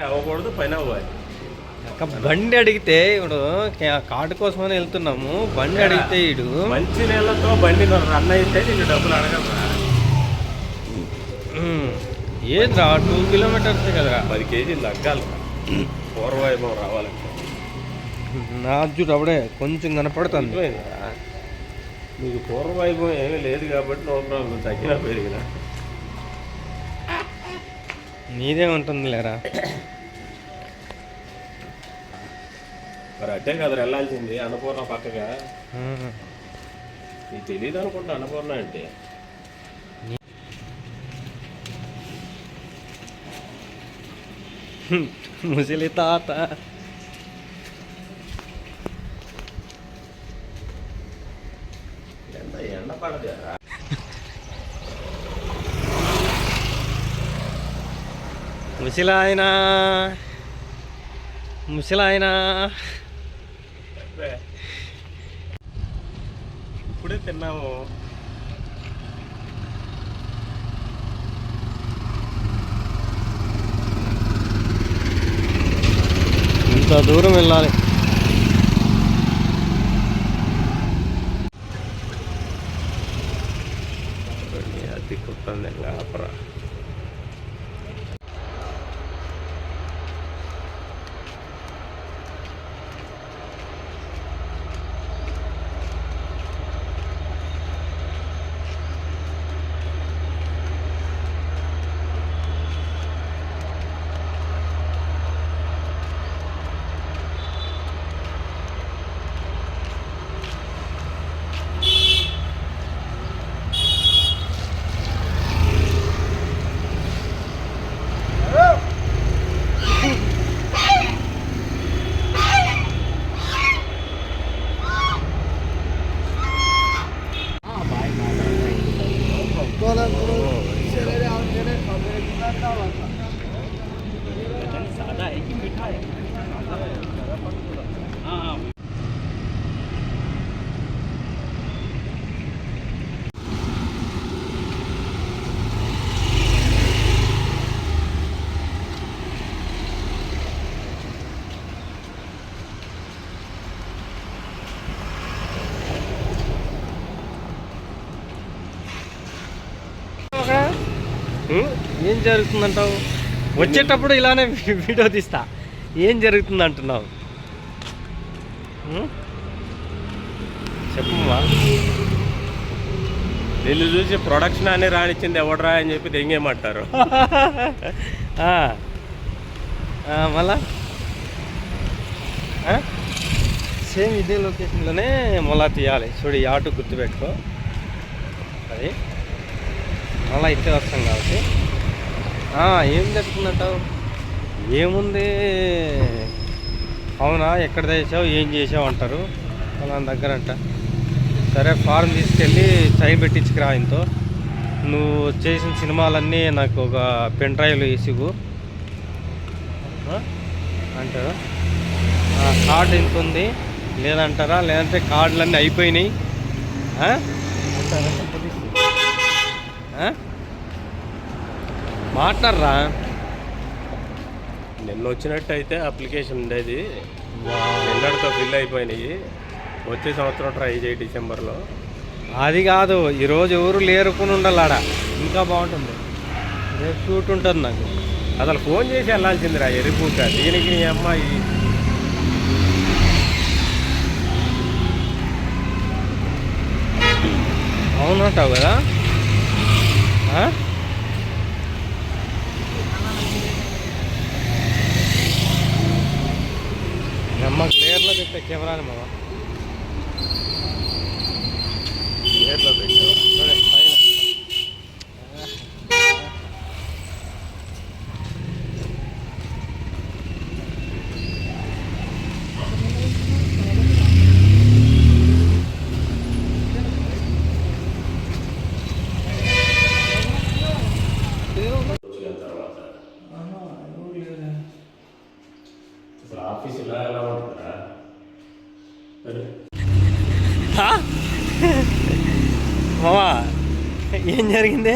అవ్వకూడదు, పైన అవ్వాలి. బండి అడిగితే ఇప్పుడు కార్డు కోసమని వెళ్తున్నాము. బండి అడిగితే ఇడు మంచి నీళ్ళతో బండి రన్ అయితే నేను డబ్బులు అడగలరా. ఏదిరా 2 కిలోమీటర్స్ కదరా, 10 కేజీలు తగ్గాలి పూర్వవైభవం రావాలంటే. నా చూడు అప్పుడే కొంచెం కనపడుతుంది. మీకు పూర్వవైభవం ఏమీ లేదు కాబట్టి నో ప్రాబ్లం, తగ్గినా పెరిగినా నీదే ఉంటుంది లేరా. మరి అట్టే కదా వెళ్ళాల్సింది అన్నపూర్ణ పక్కగా. నీకు తెలియదు అనుకుంటా అన్నపూర్ణ అంటే. ముసలి తాత ఎండ పడదు. ముసలాయన ఇప్పుడే తిన్నాము. ఇంత దూరం వెళ్ళాలి. అది కుట్టండి ఆపరా. ఏం జరుగుతుందంటావు? వచ్చేటప్పుడు ఇలానే వీడియో తీస్తా. ఏం జరుగుతుంది అంటున్నావు చెప్పమ్మా. నిన్ను చూసి ప్రొడక్షన్ అని రానిచ్చింది ఎవడరా అని చెప్పి దెంగేమంటారు. మళ్ళా సేమ్ ఇదే లొకేషన్లోనే మళ్ళా తీయాలి. చూడు ఈ ఆటో గుర్తుపెట్టుకో. అది మళ్ళీ ఇట్టే వస్తాం కాబట్టి. ఏం జరుగుతుందంటావు? ఏముంది, అవునా ఎక్కడ చేసావు ఏం చేసావు అంటారు అలా దగ్గర అంట. సరే ఫారం తీసుకెళ్ళి సైన్ పెట్టించుకురా. ఇంతో నువ్వు చేసిన సినిమాలన్నీ నాకు ఒక పెన్ డ్రైవ్లో వేసివు అంటారు. కార్డు ఎంత ఉంది లేదంటారా, లేదంటే కార్డులన్నీ అయిపోయినాయి మాట్లాడరా. నిన్న వచ్చినట్టయితే అప్లికేషన్ ఉండేది, నిన్నటితో ఫిల్ అయిపోయినాయి. వచ్చే సంవత్సరం ట్రై చేయి డిసెంబర్లో. అది కాదు, ఈరోజు ఎవరు లేరుకుని ఉండాలాడ, ఇంకా బాగుంటుంది. రేపు షూట్ ఉంటుంది నాకు. అసలు ఫోన్ చేసి వెళ్ళాల్సిందిరా ఎరిపూట. దీనికి నీ అమ్మాయి అవునంటావు కదా. అమ్మ క్లియర్లో పెట్టే కెమెరాని మామ, క్లియర్లో పెట్టావా? పైన ఆఫీస్ ఇలా ఎలా ఉంటుందా? మామా ఏం జరిగింది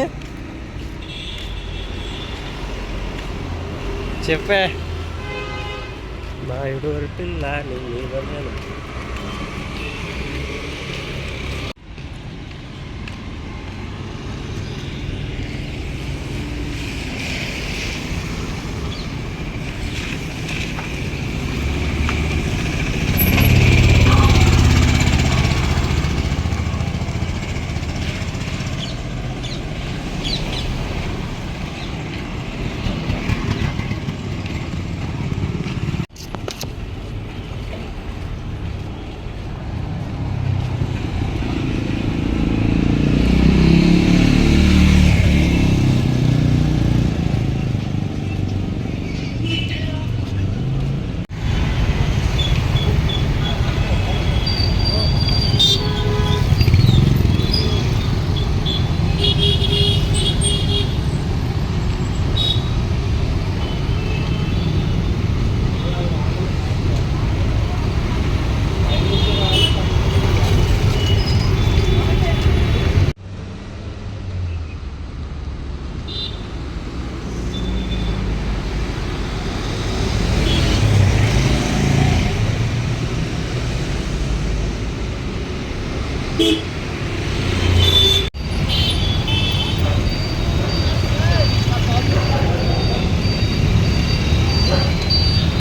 చెప్పే. నాయుడు పిల్ల నీ వందనం